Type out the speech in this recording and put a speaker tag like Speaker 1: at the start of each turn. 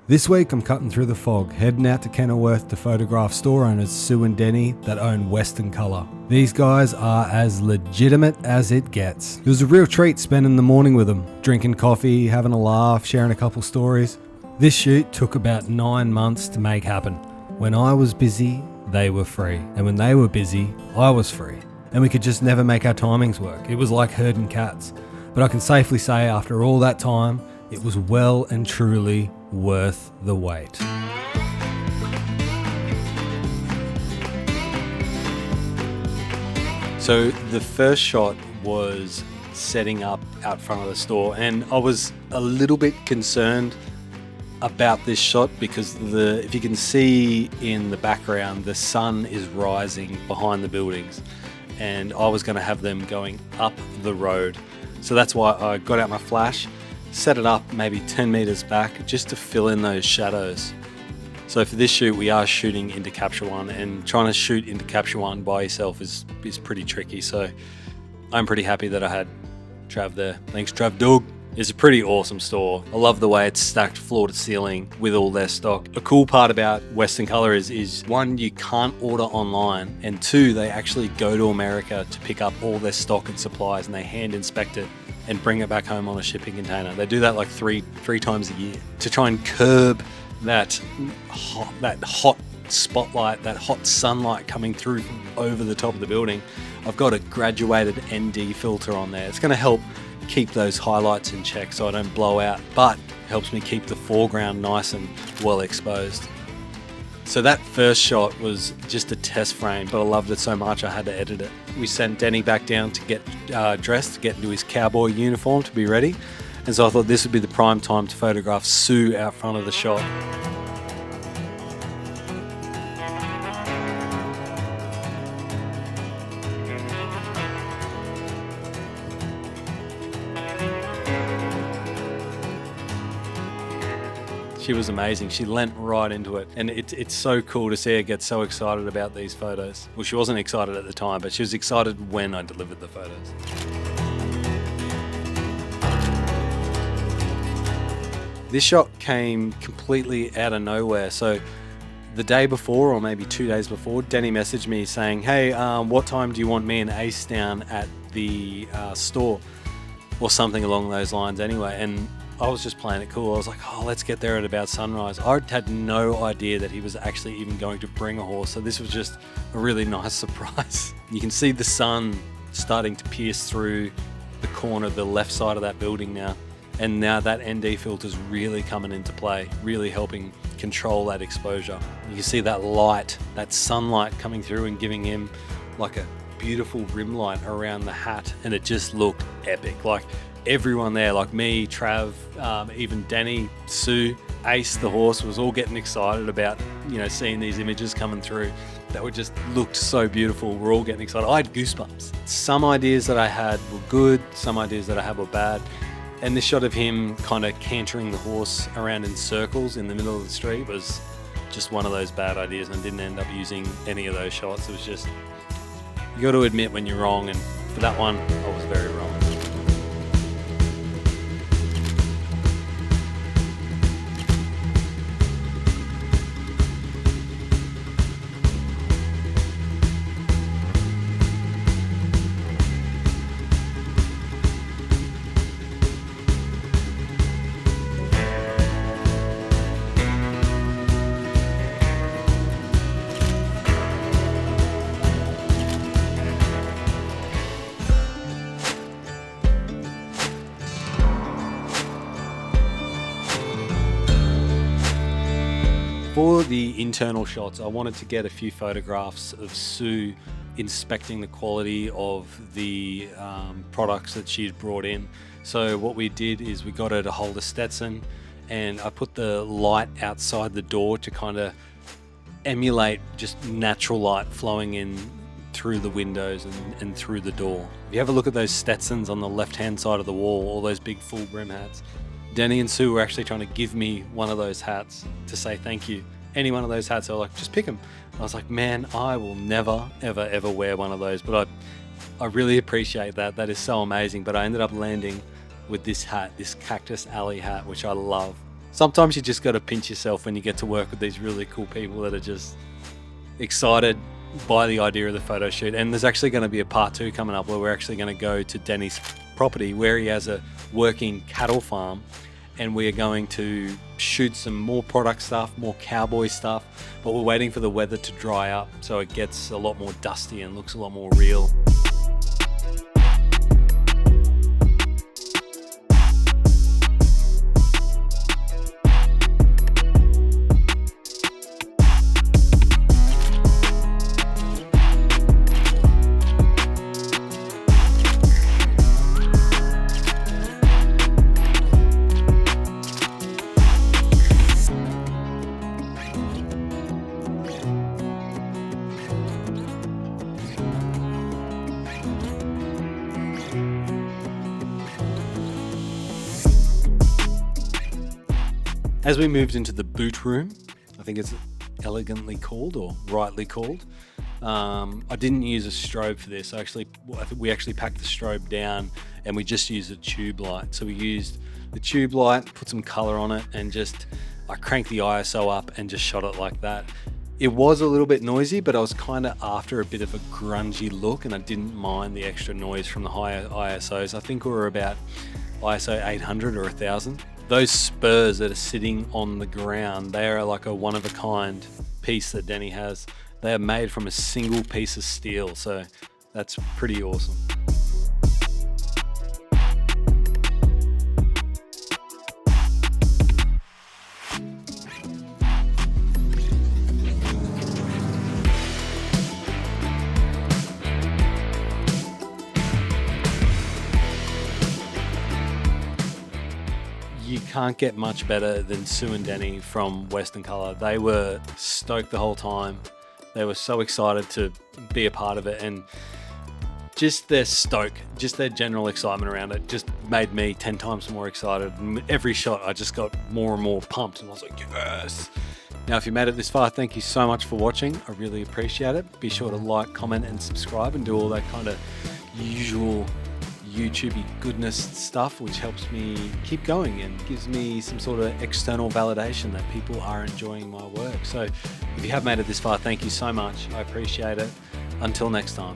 Speaker 1: This week I'm cutting through the fog, heading out to Kenilworth to photograph store owners Sue and Denny that own Western Colour. These guys are as legitimate as it gets. It was a real treat spending the morning with them, drinking coffee, having a laugh, sharing a couple stories. This shoot took about 9 months to make happen. When I was busy, they were free. And when they were busy, I was free. And we could just never make our timings work. It was like herding cats. But I can safely say after all that time, it was well and truly worth the wait. So the first shot was setting up out front of the store, and I was a little bit concerned about this shot because if you can see in the background, the sun is rising behind the buildings, and I was going to have them going up the road. So that's why I got out my flash, set it up maybe 10 meters back just to fill in those shadows. So for this shoot, we are shooting into Capture One, and trying to shoot into Capture One by yourself is pretty tricky. So I'm pretty happy that I had Trav there. Thanks, Trav Dog. It's a pretty awesome store. I love the way it's stacked floor to ceiling with all their stock. A cool part about Western Colour is one, you can't order online, and two, they actually go to America to pick up all their stock and supplies, and they hand inspect it and bring it back home on a shipping container. They do that like three times a year to try and curb that hot spotlight, that hot sunlight coming through over the top of the building. I've got a graduated ND filter on there. It's going to help keep those highlights in check so I don't blow out, but helps me keep the foreground nice and well exposed. So that first shot was just a test frame, but I loved it so much I had to edit it. We sent Denny back down to get dressed, to get into his cowboy uniform to be ready. And so I thought this would be the prime time to photograph Sue out front of the shot. She was amazing. She leant right into it. And it's so cool to see her get so excited about these photos. Well, she wasn't excited at the time, but she was excited when I delivered the photos. This shot came completely out of nowhere. So the day before, or maybe 2 days before, Denny messaged me saying, hey, what time do you want me and Ace down at the store? Or something along those lines anyway. And I was just playing it cool. I was like, oh, let's get there at about sunrise. I had no idea that he was actually even going to bring a horse. So this was just a really nice surprise. You can see the sun starting to pierce through the corner, the left side of that building now. And now that ND filter is really coming into play, really helping control that exposure. You can see that light, that sunlight coming through and giving him like a beautiful rim light around the hat. And it just looked epic. Like everyone there, like me, Trav, even Danny, Sue, Ace, the horse, was all getting excited about, seeing these images coming through that were just looked so beautiful. We're all getting excited. I had goosebumps. Some ideas that I had were good, some ideas that I had were bad. And this shot of him kind of cantering the horse around in circles in the middle of the street was just one of those bad ideas, and I didn't end up using any of those shots. It was just, you got to admit when you're wrong, and for that one, I was very wrong. For the internal shots, I wanted to get a few photographs of Sue inspecting the quality of the products that she'd brought in. So what we did is we got her to hold a Stetson, and I put the light outside the door to kind of emulate just natural light flowing in through the windows and through the door. If you have a look at those Stetsons on the left-hand side of the wall, all those big full brim hats, Denny and Sue were actually trying to give me one of those hats to say thank you. Any one of those hats, they were like, just pick them. I was like, man, I will never, ever, ever wear one of those. But I really appreciate that. That is so amazing. But I ended up landing with this hat, this Cactus Alley hat, which I love. sometimes you just got to pinch yourself when you get to work with these really cool people that are just excited by the idea of the photo shoot. And there's actually going to be a part 2 coming up where we're actually going to go to Denny's property where he has a working cattle farm, and we are going to shoot some more product stuff, more cowboy stuff, but we're waiting for the weather to dry up so it gets a lot more dusty and looks a lot more real. As we moved into the boot room, I think it's elegantly called or rightly called, I didn't use a strobe for this. I think we actually packed the strobe down and we just used a tube light. So we used the tube light, put some color on it, and I cranked the ISO up and just shot it like that. It was a little bit noisy, but I was kind of after a bit of a grungy look, and I didn't mind the extra noise from the higher ISOs. I think we were about ISO 800 or 1000. Those spurs that are sitting on the ground, they are like a one-of-a-kind piece that Denny has. They are made from a single piece of steel, so that's pretty awesome. You can't get much better than Sue and Denny from Western Color. They were stoked the whole time. They were so excited to be a part of it, and just their stoke, just their general excitement around it just made me 10 times more excited. And every shot I just got more and more pumped, and I was like, yes! Now, if you made it this far, thank you so much for watching. I really appreciate it. Be sure to like, comment, and subscribe, and do all that kind of usual YouTubey goodness stuff, which helps me keep going and gives me some sort of external validation that people are enjoying my work. So if you have made it this far, thank you so much. I appreciate it. Until next time.